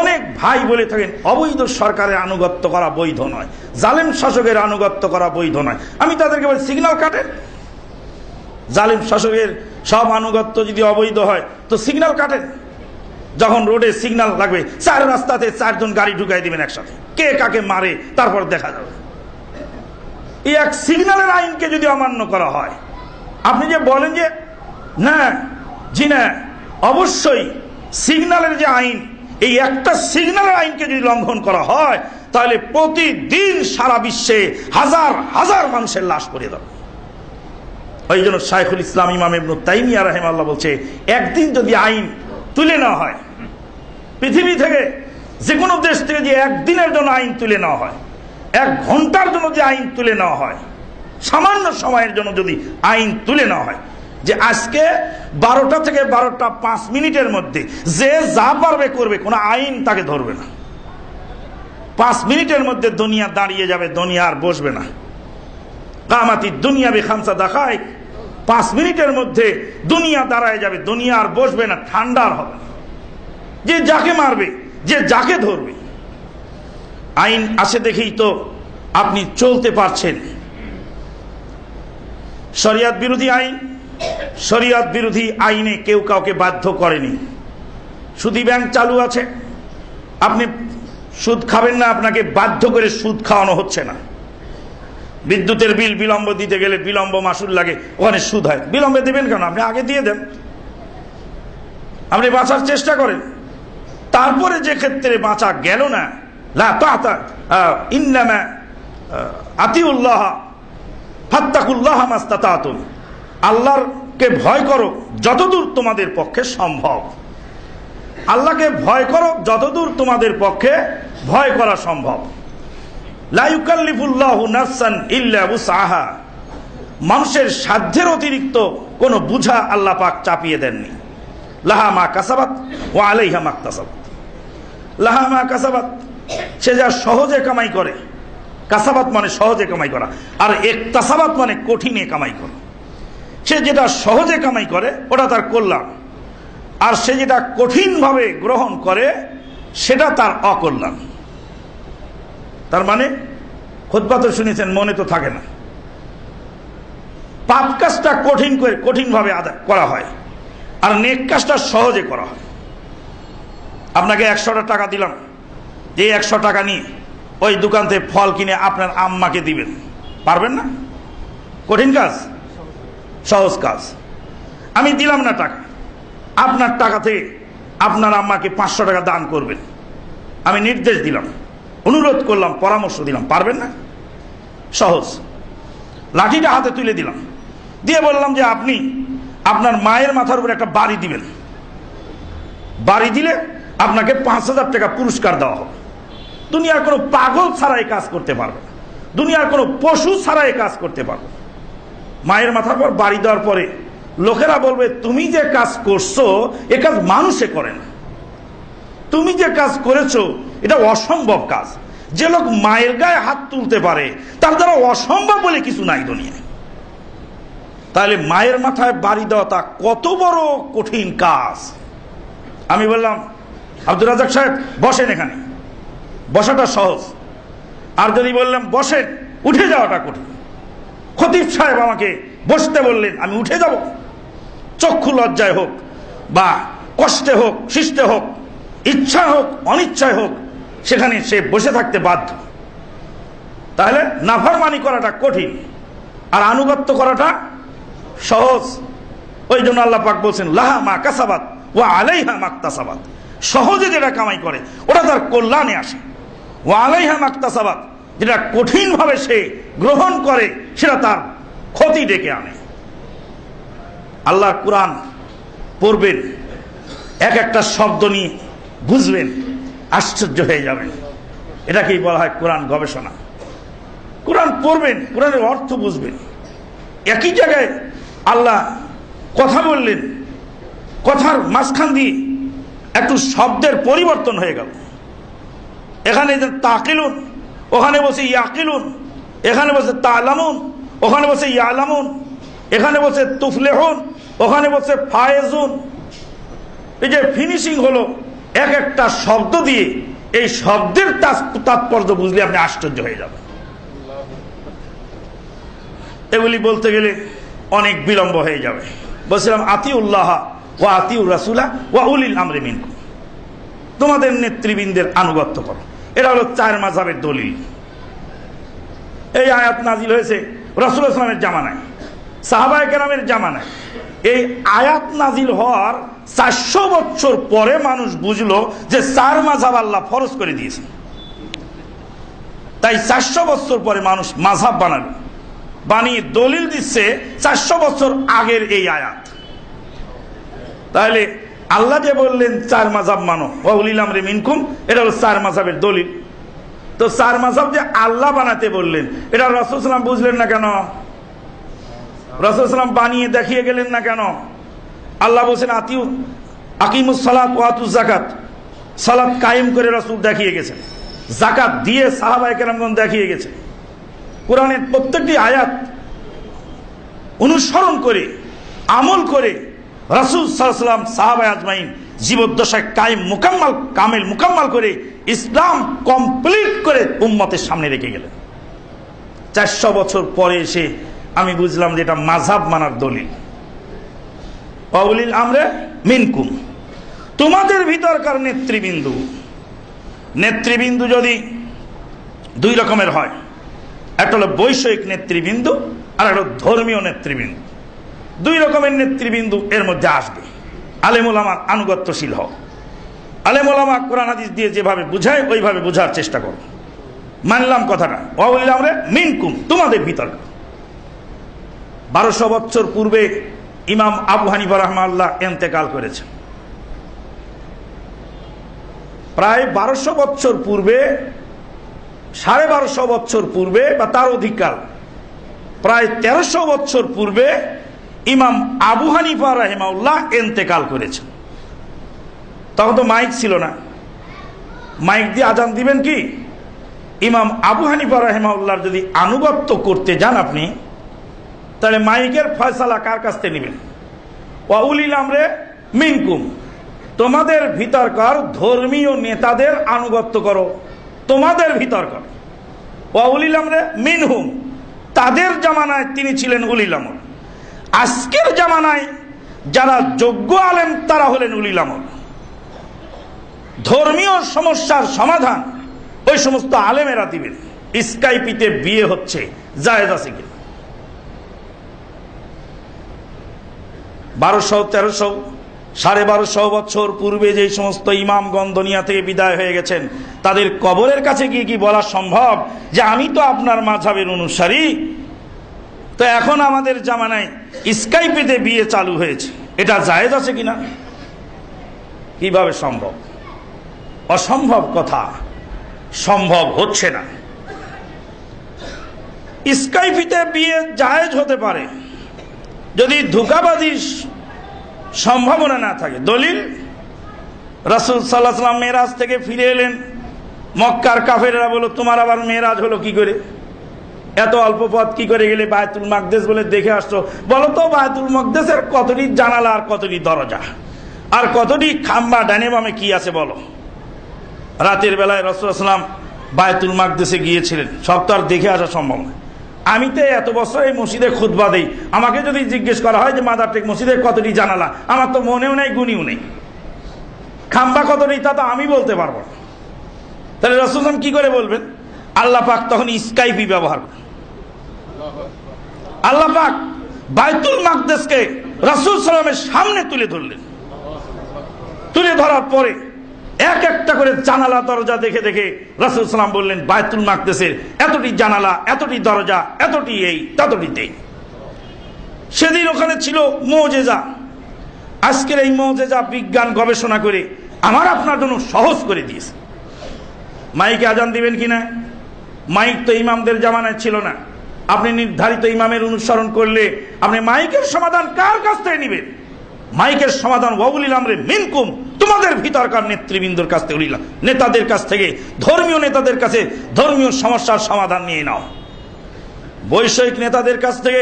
অনেক ভাই বলে থাকেন অবৈধ সরকারের আনুগত্য করা বৈধ নয়, জালেম শাসকের আনুগত্য করা বৈধ নয়। আমি তাদেরকে বলি, সিগন্যাল কাটেন। জালেম শাসকের সব আনুগত্য যদি অবৈধ হয় তো সিগন্যাল কাটেন। যখন রোডে সিগন্যাল লাগবে, 4 রাস্তাতে 4 জন গাড়ি ঢুকাই দিবেন একসাথে, কে কাকে মারে তারপর দেখা যাবে। এই এক সিগন্যালের আইনকে যদি অমান্য করা হয়, আপনি যে বলেন যে না, জি না, অবশ্যই সিগন্যালের যে আইন, এই একটা সিগন্যালের আইনকে যদি লঙ্ঘন করা হয়, তাহলে প্রতিদিন সারা বিশ্বে হাজার হাজার মানুষের লাশ পড়ে যাবে। ওই জন্য শাইখুল ইসলাম ইমাম ইবনে তাইমিয়া রাহিমাহুল্লাহ বলছে, একদিন যদি আইন তুলে নেওয়া হয়, পৃথিবী থেকে যে কোনো দেশ থেকে যে একদিনের জন্য আইন তুলে নেওয়া হয়, 1 ঘন্টার জন্য যে আইন তুলে নেওয়া হয়, সামান্য সময়ের জন্য যদি আইন তুলে নেওয়া হয় যে আজকে 12টা থেকে 12টা 5 মিনিটের মধ্যে যে যা পারবে করবে, কোনো আইন তাকে ধরবে না। 5 মিনিটের মধ্যে দুনিয়া দাঁড়িয়ে যাবে, দুনিয়া আর বসবে না। কামাতি দুনিয়া বে5 দাকাইক, 5 মিনিটের মধ্যে দুনিয়া দাঁড়ায় যাবে, দুনিয়া আর বসবে না, ঠান্ডা আর হবে না। যে যাকে মারবে, যে যাকে ধরবে। আইন আসে দেখেই তো আপনি চলতে পারছেন। শরিয়ত বিরোধী আইন, শরিয়ত বিরোধী আইনে কেউ কাউকে বাধ্য করেনি। সুদী ব্যাংক চালু আছে, আপনি সুদ খাবেন না, আপনাকে বাধ্য করে সুদ খাওয়ানো হচ্ছে না। বিদ্যুতের বিল বিলম্ব দিতে গেলে বিলম্ব মাসুল লাগে, ওখানে সুদ হয়। বিলম্বে দেবেন কেন? আপনি আগে দিয়ে দেন, আপনি বাঁচার চেষ্টা করেন। তারপরে যে ক্ষেত্রে বাঁচা গেল না, লা তা'তা ইন্নামা আতিউল্লাহ ফাত্তাকুল্লাহ মাস্তাতাতুম, আল্লাহকে ভয় করো যতদূর তোমাদের পক্ষে সম্ভব। আল্লাহকে ভয় করো যতদূর তোমাদের পক্ষে ভয় করা সম্ভব। লা ইউকাল্লিফুল্লাহু নাফসান ইল্লা উসআহা, মানুষের সাধ্যের অতিরিক্ত কোনো বুঝা আল্লাহ পাক চাপিয়ে দেননি। লাহা মা কাসাবাত ওয়া আলাইহা মাকতাসাবাত। লাহা মা কাসাবাত, সে যা সহজে কামাই করে, কাসাবাত মানে সহজে কামাই করা, আর ইকতাসাবাত মানে কঠিনে কামাই করা। সে যেটা সহজে কামাই করে ওটা তার কল্যাণ, আর সে যেটা কঠিনভাবে গ্রহণ করে সেটা তার অকল্যাণ। তার মানে খুতবা তো শুনেছেন, মনে তো থাকে না। পাপ কাজটা কঠিন করে কঠিনভাবে আদায় করা হয়, আর নেক কাজটা সহজে করা হয়। আপনাকে 100টা টাকা দিলাম, এই 100 টাকা নিয়ে ওই দোকান থেকে ফল কিনে আপনার আম্মাকে দিবেন, পারবেন না? কঠিন কাজ, সহজ কাজ। আমি দিলাম না টাকা, আপনার টাকা থেকে আপনার আম্মাকে 500 টাকা দান করবেন, আমি নির্দেশ দিলাম, অনুরোধ করলাম, পরামর্শ দিলাম, পারবেন না? সহজ। লাঠিটা হাতে তুলে দিলাম, দিয়ে বললাম যে আপনি আপনার মায়ের মাথার উপর একটা বাড়ি দিবেন, বাড়ি দিলে আপনাকে 5000 টাকা পুরস্কার দেওয়া হবে। দুনিয়ার কোনো পাগল ছাড়াই কাজ করতে পারবে না, দুনিয়ার কোনো পশু ছাড়াই কাজ করতে পারবে। মায়ের মাথার পর বাড়ি দেওয়ার পরে লোকেরা বলবে তুমি যে কাজ করছো এ কাজ মানুষে করে না, তুমি যে কাজ করেছো এটা অসম্ভব কাজ। যে লোক মায়ের গায়ে হাত তুলতে পারে তার দ্বারা অসম্ভব বলে কিছু নাই দুনিয়ায়। তাহলে মায়ের মাথায় বাড়ি দেওয়াটা কত বড় কঠিন কাজ। আমি বললাম আব্দুর রাজ্জাক সাহেব বসেন, এখানে বসাটা সহজ। আর যদি বললাম বসেন, উঠে যাওয়াটা কঠিন। খতিব সাহেব আমাকে বসতে বললেন, আমি উঠে যাব? চক্ষু লজ্জায় হোক বা কষ্টে হোক, শিষ্টে হোক, ইচ্ছা হোক অনিচ্ছায় হোক, সেখানে সে বসে থাকতে বাধ্য। তাহলে নাফরমানি করাটা কঠিন আর আনুগত্য করাটা সহজ। ওই জন্য আল্লাহ পাক বলছেন লাহা মা কাসাবাত ওয়া আলাইহা মাকতাসাবাত, সহজে যেটা কামাই করে ওটা তার কল্যাণে আসে। ওয়া আলাইহা মাকতাসাবাত, যেটা কঠিনভাবে সে গ্রহণ করে সেটা তার ক্ষতি ডেকে আনে। আল্লাহর কোরআন পড়বেন, এক একটা শব্দ নিয়ে বুঝবেন, আশ্চর্য হয়ে যাবেন। এটাকেই বলা হয় কোরআন গবেষণা। কোরআন পড়বেন, কোরআনের অর্থ বুঝবেন। একই জায়গায় আল্লাহ কথা বললেন, কথার মাঝখান দিয়ে একটু শব্দের পরিবর্তন হয়ে গেল। এখানে যে তাকিলুন, ওখানে বসে ইয়াকিলুন, এখানে বসে তালামুন, ওখানে বসে ইয়ালামুন, এখানে বসে তুফলেহুন, ওখানে বসে ফায়েজুন। এই যে ফিনিশিং হলো এক একটা শব্দ দিয়ে, এই শব্দের তাৎপর্য বুঝলে আপনি আশ্চর্য হয়ে যাবেন। এগুলি বলতে গেলে অনেক বিলম্ব হয়ে যাবে। বলছিলাম আতিউল্লাহ ওয়া আতিউর রাসূলা ওয়া উলিল আমরি মিনকুম, তোমাদের নেতৃবৃন্দের আনুগত্য করো। এটা হলো 4 মাযহাবের দলিল। এই আয়াত নাজিল হয়েছে রাসূলুল্লাহ সাল্লাল্লাহু আলাইহি ওয়াসাল্লামের জামানায়, সাহাবায়ে কেরামের জামানায়। এই আয়াত নাজিল হওয়ার 400 বছর পরে মানুষ বুঝলো যে 4 মাযহাব আল্লাহ ফরজ করে দিয়েছেন। তাই 400 বছর পরে মানুষ মাযহাব বানালো, বানিয়ে দলিল দিচ্ছে 400 বছর আগের এই আয়াত। তাহলে আল্লাহ যে বললেন চার মাযহাব মানো ওয়া উলিল আমরি মিনকুম, এটা হলো চার মাযহাবের দলিল। তো চার মাযহাব যে আল্লাহ বানাতে বললেন, এটা রাসূল সাল্লাল্লাহু আলাইহি ওয়াসাল্লাম বুঝলেন না কেন? রাসূল সাল্লাল্লাহু আলাইহি ওয়াসাল্লাম বানিয়ে দেখিয়ে গেলেন না কেন? আল্লাহ বলছেন আকিমুস সালাত ওয়া আতুজ যাকাত, সালাত কায়েম করে রাসূল দেখিয়ে গেছেন, যাকাত দিয়ে সাহাবায়ে কেরামগণ দেখিয়ে গেছেন। কোরআনের প্রত্যেকটি আয়াত অনুসরণ করে আমল করে রাসূল সাল্লাল্লাহু আলাইহি ওয়াসাল্লাম সাহাবায়ে আজমাইন জীবদ্দশায় কামেল মুকাম্মাল করে ইসলাম কমপ্লিট করে উম্মতের সামনে রেখে গেলেন। 400 বছর পরে এসে আমি বুঝলাম যে এটা মাযহাব মানার দলিল। ওয়া উলিল আমরি মিনকুম, তোমাদের ভিতরকার নেতৃবৃন্দু যদি দুই রকমের হয়, একটা হলো বৈষয়িক নেতৃবৃন্দু আর একটা ধর্মীয় নেতৃবৃন্দু। দুই রকমের নেতৃবৃন্দু এর মধ্যে আসবে। আলেম ওলামার আনুগত্যশীল হও। আলেম ওলামা কোরআন হাদিস দিয়ে যেভাবে বুঝায় ওইভাবে বোঝার চেষ্টা করো। মানলাম কথাটা, ওয়া উলিল আমরি মিনকুম, তোমাদের ভিতর। 1200 বছর পূর্বে ইমাম আবু হানিফা রাহমাহুল্লাহ ইন্তেকাল করেছেন। প্রায় 1200 বছর পূর্বে, 1250 বছর পূর্বে বা তার অধিককাল, প্রায় 1300 বছর পূর্বে ইমাম আবু হানিফা রাহিমাহুল্লাহ ইন্তেকাল করেছেন। তখন তো মাইক ছিল না, মাইক দিয়ে আজান দিবেন কি? ইমাম আবু হানিফা রাহিমাহুল্লাহর যদি আনুগত্য করতে যান আপনি, তাহলে মাইকের ফয়সালা কার কাছ থেকে নেবেন? ওয়া উলিল আমরি মিনকুম, তোমাদের ভিতরকার ধর্মীয় নেতাদের আনুগত্য করো, তোমাদের ভিতরকার। ওয়া উলিল আমরি মিনহুম, তাদের জামানায় তিনি ছিলেন উলিল আমর। আজকের জামানায় যারা যোগ্য আলেম তারা হলেন উলিল আমর। ধর্মীয় সমস্যার সমাধান ওই সমস্ত আলেমেরা দিবেন। স্কাইপিতে বিয়ে হচ্ছে, জায়েজ আছে কিনা? 1200, 1300, 1250 বছর পূর্বে যে সমস্ত ইমামগণ দুনিয়া থেকে বিদায় হয়ে গেছেন, তাদের কবরের কাছে গিয়ে কি বলা সম্ভব যে আমি তো আপনার মাযহাবের অনুসারী, তো এখন আমাদের জামানায় স্কাইপেতে বিয়ে চালু হয়েছে, এটা জায়েজ আছে কিনা? কিভাবে সম্ভব? অসম্ভব কথা, সম্ভব হচ্ছে না। স্কাইপেতে বিয়ে জায়েজ হতে পারে যদি ধোঁকাবাজির সম্ভাবনা না থাকে। দলিল, রাসূল সাল্লাল্লাহু আলাইহি ওয়াসাল্লাম মেরাজ থেকে ফিরে এলেন, মক্কার কাফেররা বলল তোমার আবার মেরাজ হলো কি করে? এত অল্প পথ কি করে গেলে? বায়তুল মাকদেস বলে দেখে আসছো। বলো তো বায়তুল মাকদেসের কতটি জানালা আর কতটি দরজা আর কতটি খাম্বা, ডানে বামে কি আছে বলো? রাতের বেলায় রাসূল সাল্লাল্লাহু আলাইহি ওয়াসাল্লাম বায়তুল মাকদেসে গিয়েছিলেন, সব তো আর দেখে আসা সম্ভব নয়। আমি তো এত বছর এই মসজিদে খুতবা দেই, আমাকে যদি জিজ্ঞেস করা হয় যে মাদার টেক মসজিদের কতটি জানালা, আমার তো মনেও নেই, গুণিও নেই। খাম্বা কতটি তা তো আমি বলতে পারবো না। তাহলে রাসূল সাল্লাল্লাহু আলাইহি ওয়াসাল্লাম কি করে বলবেন? আল্লাহ পাক তখন স্কাইপি ব্যবহার করেন। আল্লাহ পাক বায়তুল মাকদেসকে রাসূল সাল্লাল্লাহু আলাইহি ওয়াসাল্লামের সামনে তুলে ধরলেন। তুলে ধরার পরে এক একটা করে জানালা দরজা দেখে দেখে রাসূল সাল্লাল্লাহু আলাইহি ওয়াসাল্লাম বললেন বায়তুল মাকদেসের এতটি জানালা, এতটি দরজা, এতটি এই, ততটিতেই। সেদিন ওখানে ছিল মুজিজা। আজকের এই মুজিজা বিজ্ঞান গবেষণা করে আমার আপনার জন্য সহজ করে দিয়েছে। মাইকে আজান দিবেন কিনা? মাইক তো ইমামদের জামানায় ছিল না। আপনি নির্ধারিত ইমামের অনুসরণ করলে আপনি মাইকের সমাধান কার কাছ থেকে নেবেন? মাইকের সমাধান ওয়া উলিল আমরি মিনকুম, তোমাদের ভিতরকার নেতৃবৃন্দর কাছ থেকে, নেতাদের কাছ থেকে, ধর্মীয় নেতাদের কাছে ধর্মীয় সমস্যার সমাধান নিয়ে নাও। বৈষয়িক নেতাদের কাছ থেকে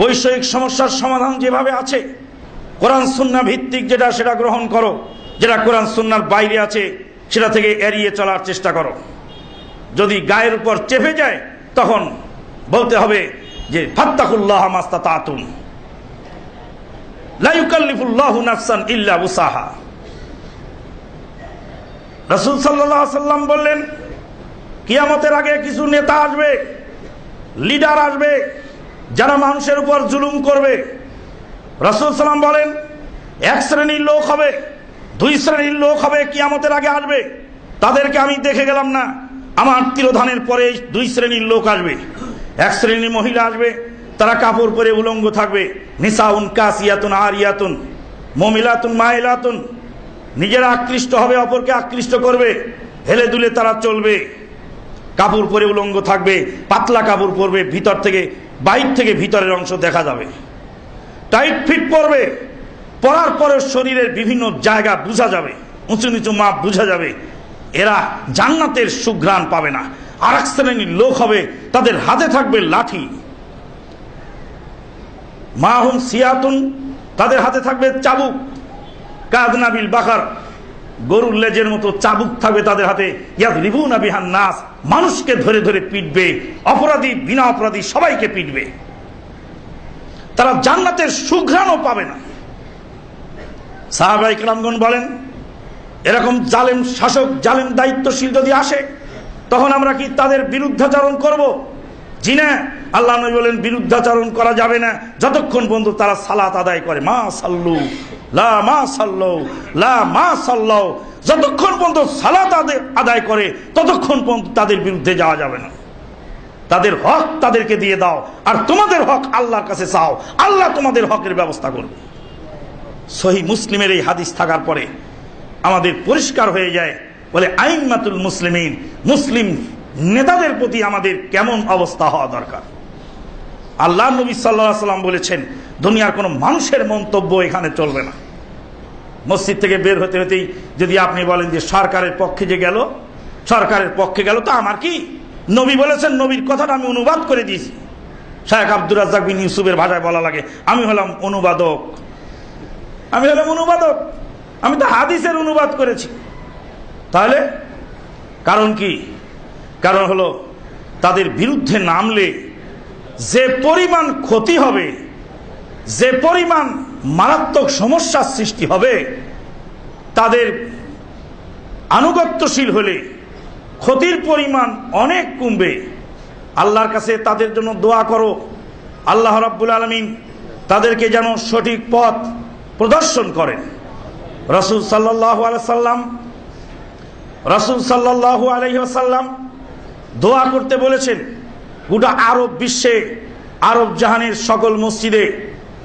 বৈষয়িক সমস্যার সমাধান যেভাবে আছে, কোরআন সুন্নাহ ভিত্তিক যেটা সেটা গ্রহণ করো, যেটা কোরআন সুন্নাহর বাইরে আছে সেটা থেকে এড়িয়ে চলার চেষ্টা করো। যদি গায়ের উপর চেপে যায় তখন বলতে হবে যে ফাত্তাকুল্লাহ মাস্তাতাতুম, লা ইউকাল্লিফুল্লাহু নাফসান ইল্লা উসাহা। রাসূল সাল্লাল্লাহু আলাইহি ওয়াসাল্লাম বললেন কিয়ামতের আগে কিছু নেতা আসবে, লিডার আসবে যারা মানুষের উপর জুলুম করবে। রাসূল সাল্লাম বলেন এক শ্রেণীর লোক হবে, দুই শ্রেণীর লোক হবে, কিয়ামতের আগে আসবে। তাদেরকে আমি দেখে গেলাম না, আমার তিরোধানের পরে দুই শ্রেণীর লোক আসবে। এক শ্রেণীর মহিলা আসবে, তারা কাপড় পরে উলঙ্গ থাকবে, নিসাউন কাসিয়াতুন আরিয়াতুন, মুমিলাতুন মাইলাতুন, নিজেরা আকৃষ্ট হবে, অপরকে আকৃষ্ট করবে, হেলে দুলে তারা চলবে, কাপড় পরে উলঙ্গ থাকবে, পাতলা কাপড় পরবে, ভিতর থেকে বাইর থেকে ভিতরের অংশ দেখা যাবে, টাইট ফিট পরবে, পরার পরে শরীরের বিভিন্ন জায়গা বোঝা যাবে, উঁচু নিচু মাপ বোঝা যাবে। এরা জান্নাতের সুঘ্রাণ পাবে না। আর এক শ্রেণীর লোক হবে, তাদের হাতে থাকবে লাঠি, মাহুম সিয়াতুন, তাদের হাতে থাকবে চাবুক, কাদনাবিল বাকার, গরুর লেজের মতো চাবুক থাকবে তাদের হাতে, ইয়াদরিবুনা বিহান নাস, মানুষকে ধরে ধরে পিটবে, অপরাধী বিনা অপরাধী সবাইকে পিটবে। তারা জান্নাতের সুঘ্রাণও পাবে না। সাহাবায়ে কেরামগণ বলেন, এরকম জালেম শাসক, জালেম দায়িত্বশীল যদি আসে, তখন আমরা কি তাদের বিরুদ্ধাচরণ করব? জি না। আল্লাহ নবী বলেন, বিরুদ্ধাচরণ করা যাবে না যতক্ষণ পর্যন্ত তারা সালাত আদায় করে, মা সাল্লু লা মা সাল্লু লা মা সাল্লাউ, যতক্ষণ পর্যন্ত সালাত আদায় করে ততক্ষণ পর্যন্ত তাদের বিরুদ্ধে যাওয়া যাবে না। তাদের হক তাদেরকে দিয়ে দাও, আর তোমাদের হক আল্লাহর কাছে চাও, আল্লাহ তোমাদের হকের ব্যবস্থা করবে। সহিহ মুসলিমের এই হাদিস থাকার পরে আমাদের পরিষ্কার হয়ে যায়, বলে আইম্মাতুল মুসলিমিন, মুসলিম নেতাদের প্রতি আমাদের কেমন অবস্থা হওয়া দরকার। আল্লাহ নবী সাল্লাল্লাহু আলাইহি ওয়াসাল্লাম বলেছেন, দুনিয়ার কোনো মানুষের মন্তব্য এখানে চলবে না। মসজিদ থেকে বের হতে হতেই যদি আপনি বলেন যে সরকারের পক্ষে যে গেল, সরকারের পক্ষে গেল, তো আমার কি? নবী বলেছেন, নবীর কথাটা আমি অনুবাদ করে দিয়েছি। শায়েখ আব্দুর রাজ্জাক বিন ইউসুফের ভাষায় বলা লাগে, আমি হলাম অনুবাদক, আমি হলাম অনুবাদক, আমি তো হাদিসের অনুবাদ করেছি। তাহলে কারণ কি? কারণ হলো তাদের বিরুদ্ধে নামলে যে পরিমাণ ক্ষতি হবে, যে পরিমাণ মারাত্মক সমস্যার সৃষ্টি হবে, তাদের আনুগত্যশীল হলে ক্ষতির পরিমাণ অনেক কমবে। আল্লাহর কাছে তাদের জন্য দোয়া করো, আল্লাহ রাব্বুল আলামিন তাদেরকে যেন সঠিক পথ প্রদর্শন করেন। রাসূল সাল্লাল্লাহু আলাইহি ওয়াসাল্লাম দোয়া করতে বলেছেন। গোটা আরব বিশ্বে, আরব জাহানের সকল মসজিদে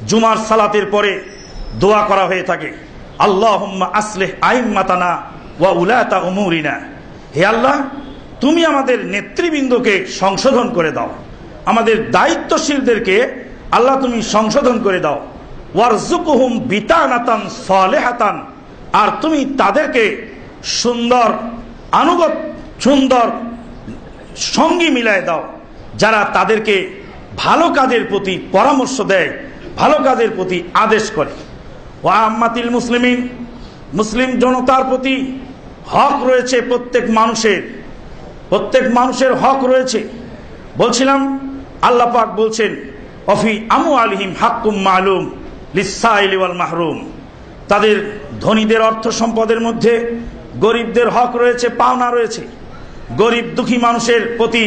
জুমার সালাতের পরে দোয়া করা হয়ে থাকে, আল্লাহুম্মা আসলিহ আইম্মাতানা ওয়া উলাতা উমুরিনা, হে আল্লাহ তুমি আমাদের নেতৃবৃন্দকে সংশোধন করে দাও, আমাদের দায়িত্বশীলদেরকে আল্লাহ তুমি সংশোধন করে দাও, ওয়ারজুকহুম বিতানাতান সালিহাতান, আর তুমি তাদেরকে সুন্দর সুন্দর সঙ্গী মিলায় দাও, যারা তাদেরকে ভালো কাজের প্রতি পরামর্শ দেয়, ভালো কাজের প্রতি আদেশ করে। ওয়া আম্মাতিল মুসলিমিন, মুসলিম জনতার প্রতি হক রয়েছে, প্রত্যেক মানুষের হক রয়েছে। বলছিলাম আল্লাহ পাক বলছেন, অফি আমওয়ালিহিম হাক্কুম মালুম লিসসাইলি ওয়াল মাহরুম, তাদের ধনীদের অর্থ সম্পদের মধ্যে গরিবদের হক রয়েছে, পাওনা রয়েছে। গরিব দুঃখী মানুষের প্রতি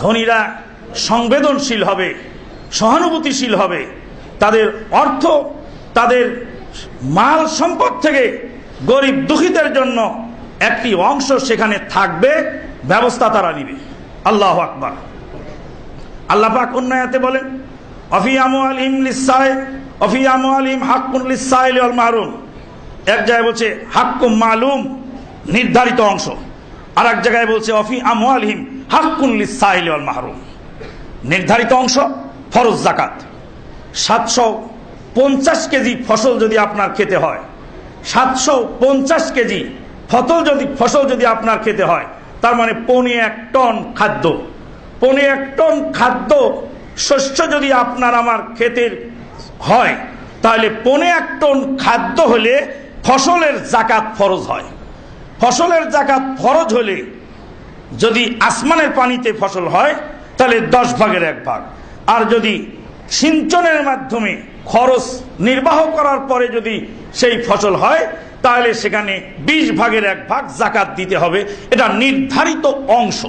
ধনীরা সংবেদনশীল হবে, সহানুভূতিশীল হবে। তাদের অর্থ, তাদের মাল সম্পদ থেকে গরিব দুঃখীদের জন্য একটি অংশ সেখানে থাকবে, ব্যবস্থা তারা নিবে। আল্লাহু আকবার। আল্লাহ পাক অন্য আয়াতে বলেন, অফি আমওয়ালিহিম অফি আমওয়ালিহিম হাক্কুন লিসসাইলি ওয়াল মাহরুম, এক জায়গায় বলছে হাক্কুম মালুম, নির্ধারিত অংশ, আর এক জায়গায় বলছে অফি আমওয়ালিহিম হাক্কুন লিসসাইলি ওয়াল মাহরুম, নির্ধারিত অংশ ফরজ যাকাত। 750 কেজি ফসল যদি আপনার খেতে হয়, 750 কেজি ফসল যদি আপনার খেতে হয়, তার মানে 1.25 টন খাদ্য, 1.25 টন খাদ্য শস্য যদি আপনার আমার ক্ষেতের হয়, তাহলে 1.25 টন খাদ্য হলে ফসলের যাকাত ফরজ হয়। ফসলের যাকাত ফরজ হলে যদি আসমানের পানিতে ফসল হয় তাহলে 10 ভাগের 1 ভাগ, আর যদি সিঞ্চনের মাধ্যমে খরচ নির্বাহ করার পরে যদি সেই ফসল হয় তাহলে সেখানে 20 ভাগের 1 ভাগ যাকাত দিতে হবে। এটা নির্ধারিত অংশ।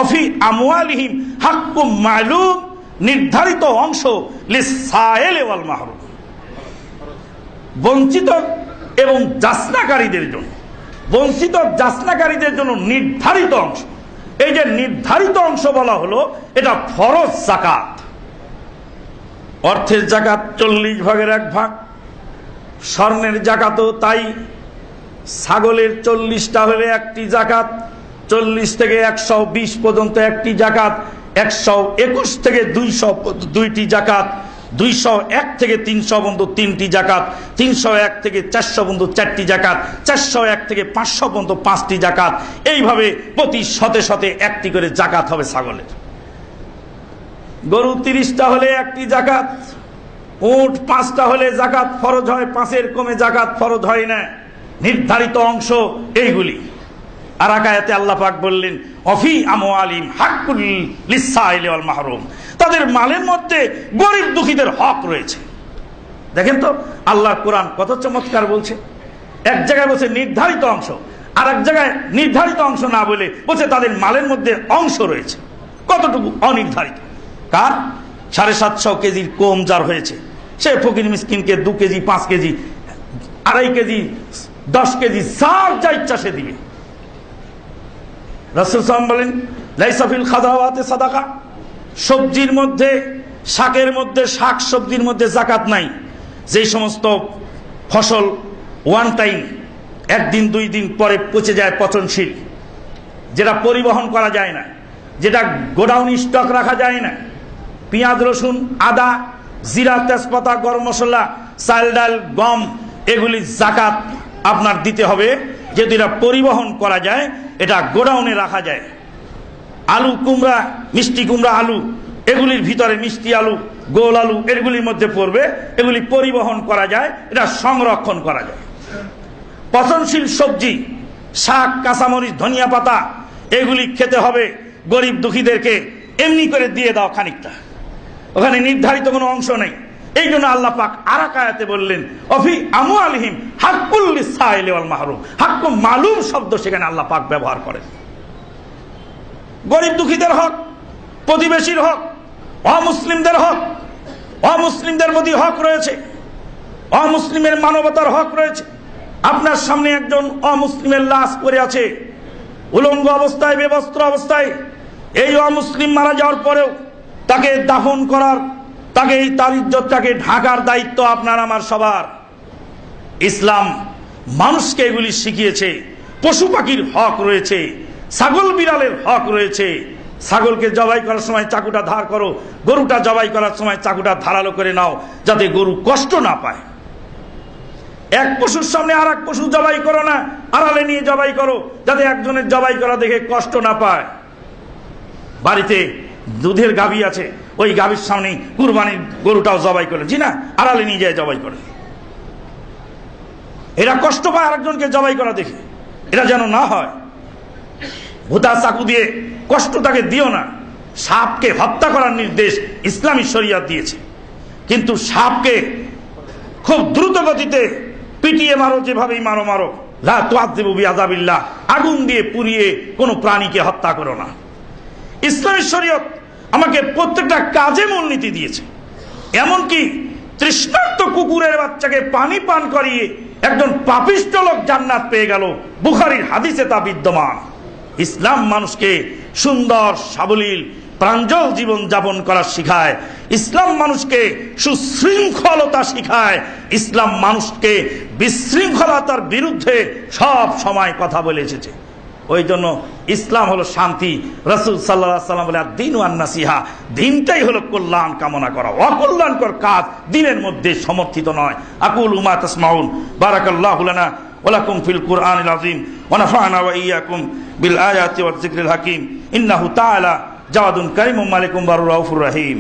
অফি আমওয়ালিহিম হাক্কুম মালুম, নির্ধারিত অংশ লিসসাইলি ওয়াল মাহরুম, বঞ্চিত এবং যাচনাকারীদের জন্য নির্ধারিত অংশ। এই যে নির্ধারিত অংশ বলা হলো, এটা ফরজ যাকাত। অর্থের জাকাত 40 ভাগের 1 ভাগ, স্বর্ণের জাকাতও তাই। ছাগলের 40টা হলে একটি জাকাত, 40 থেকে 120 পর্যন্ত একটি জাকাত, 121 থেকে 200 দুইটি জাকাত, 201 থেকে 300 পর্যন্ত 3টি জাকাত, 301 থেকে 400 পর্যন্ত 4টি জাকাত, 401 থেকে 500 পর্যন্ত 5টি জাকাত। এইভাবে প্রতি শতে একটি করে জাকাত হবে ছাগলের। গরু 30টা হলে একটি জাকাত, উট 5টা হলে জাকাত ফরজ হয়, 5-এর কমে জাকাত ফরজ হয় না, নির্ধারিত অংশ এইগুলি। আর আয়াতে আল্লাহ পাক বললেন অফি আমওয়ালিম হাক্কুল লিসাইলি ওয়াল মাহরুম, তাদের মালের মধ্যে গরিব দুঃখীদের হক রয়েছে। দেখেন তো আল্লাহর কোরআন কত চমৎকার বলছে। এক জায়গায় বলছে নির্ধারিত অংশ, আর এক জায়গায় নির্ধারিত অংশ না বলে বলছে তাদের মালের মধ্যে অংশ রয়েছে। কতটুকু? অনির্ধারিত। কার? 750 কেজির কম যার হয়েছে, সে ফকির মিসকিনকে 2 কেজি, 5 কেজি, 2.5 কেজি, 10 কেজি, যার যা ইচ্ছা সে দিবে। রাসূল সাল্লাল্লাহু আলাইহি ওয়াসাল্লাম বলেন লাইসা ফিল খাদাওয়াতি সাদাকা, সবজির মধ্যে, শাকের মধ্যে, শাক সবজির মধ্যে জাকাত নাই। যেই সমস্ত ফসল ওয়ান টাইম, 1 দিন 2 দিন পরে পচে যায়, পচনশীল, যেটা পরিবহন করা যায় না, যেটা গোডাউন স্টক রাখা যায় না, পেঁয়াজ, রসুন, আদা, জিরা, তেজপাতা, গরম মশলা, চাল, ডাল, গম, এগুলি জাকাত আপনার দিতে হবে। যেহেতু এটা পরিবহন করা যায়, এটা গোডাউনে রাখা যায়। আলু, কুমড়া, মিষ্টি কুমড়া, আলু, এগুলির ভিতরে মিষ্টি আলু, গোল আলু, এগুলির মধ্যে পড়বে, এগুলি পরিবহন করা যায়, এটা সংরক্ষণ করা যায়। পচনশীল সবজি, শাক, কাঁচামরিচ, ধনিয়া পাতা, এগুলি খেতে হবে গরিব দুঃখীদেরকে, এমনি করে দিয়ে দাও খানিকটা, ওখানে নির্ধারিত কোনো অংশ নেই। এই জন্য আল্লাহ পাক আরাকায়াতে বললেন অফি আমওয়ালিহিম হাক্কুল লিসাইলি ওয়াল মাহরুম, হাক্কু মালুম শব্দ সেখানে আল্লাহ পাক ব্যবহার করেন। গরিব দুঃখীদের হক, প্রতিবেশীর হক, অমুসলিমদের হক, অমুসলিমদের প্রতি হক রয়েছে, অমুসলিমের মানবতার হক রয়েছে। আপনার সামনে একজন অমুসলিমের লাশ পড়ে আছে, উলঙ্গ অবস্থায়, বেবস্ত্র অবস্থায়। এই অমুসলিম মারা যাওয়ার পরেও তাকে দাফন করার, তাকে তার ইজ্জতটাকে ঢাকার দায়িত্ব আপনার আমার সবার। ইসলাম মানুষকে এগুলি শিখিয়েছে। পশু পাখির হক রয়েছে, ছাগল বিড়ালের হক রয়েছে। ছাগলকে জবাই করার সময় চাকুটা ধার করো, গরুটা জবাই করার সময় চাকুটা ধারালো করে নাও, যাতে গরু কষ্ট না পায়। এক পশুর সামনে আর এক পশু জবাই করো না, আড়ালে নিয়ে জবাই করো, যাতে একজনের জবাই করা দেখে কষ্ট না পায়। বাড়িতে দুধের গাভী আছে, ওই গাভীর সামনে কুরবানির গরুটাও জবাই করে, জি না, আড়ালে নিয়ে যায় জবাই করে। এরা কষ্ট পায় আরেকজনকে জবাই করা দেখে, এটা যেন না হয়। ভুতা চাকু দিয়ে কষ্ট তাকে দিও না। সাপকে হত্যা করার নির্দেশ ইসলামী শরিয়ত দিয়েছে, কিন্তু সাপকে খুব দ্রুত গতিতে পিটিয়ে মারো, যেভাবেই মারো মারো, লা তুআযিবু বিআযাবিল্লাহ, আগুন দিয়ে পুড়িয়ে কোনো প্রাণীকে হত্যা করো না। ইসলামী শরিয়ত আমাকে প্রত্যেকটা কাজে মূলনীতি দিয়েছে। এমনকি তৃষ্ণার্ত কুকুরের বাচ্চাকে পানি পান করিয়ে একজন পাপিষ্ঠ লোক জান্নাত পেয়ে গেল, বুখারীর হাদিসে তা বিদ্যমান। ইসলাম মানুষকে সুন্দর, সাবলীল, প্রাঞ্জল জীবন যাপন করা শিখায়। ইসলাম মানুষকে সুশৃঙ্খলতা শিখায়। ইসলাম মানুষকে বিশৃঙ্খলতার বিরুদ্ধে সব সময় কথা বলে এসেছে। ওই জন্য ইসলাম হলো শান্তি। রাসূল সাল্লাল্লাহু আলাইহি ওয়াসাল্লাম বলে দ্বীন ওয়ান নাসিহা, দিনটাই হলো কল্যাণ কামনা করা। অকল্যাণকর কাজ দিনের মধ্যে সমর্থিত নয়। আকুলু মা তাসমাউন, বারাকাল্লাহু লানা ওয়া লাকুম ফিল কুরআনিল আযীম ওয়া নাফা'না ওয়া ইয়্যাকুম বিল আয়াতি ওয়াজ যিকরিল হাকীম। ইন্নাহু তাআলা জাওয়াদুন কারীমুম মালিকুম বারুর রাউফুর রহিম।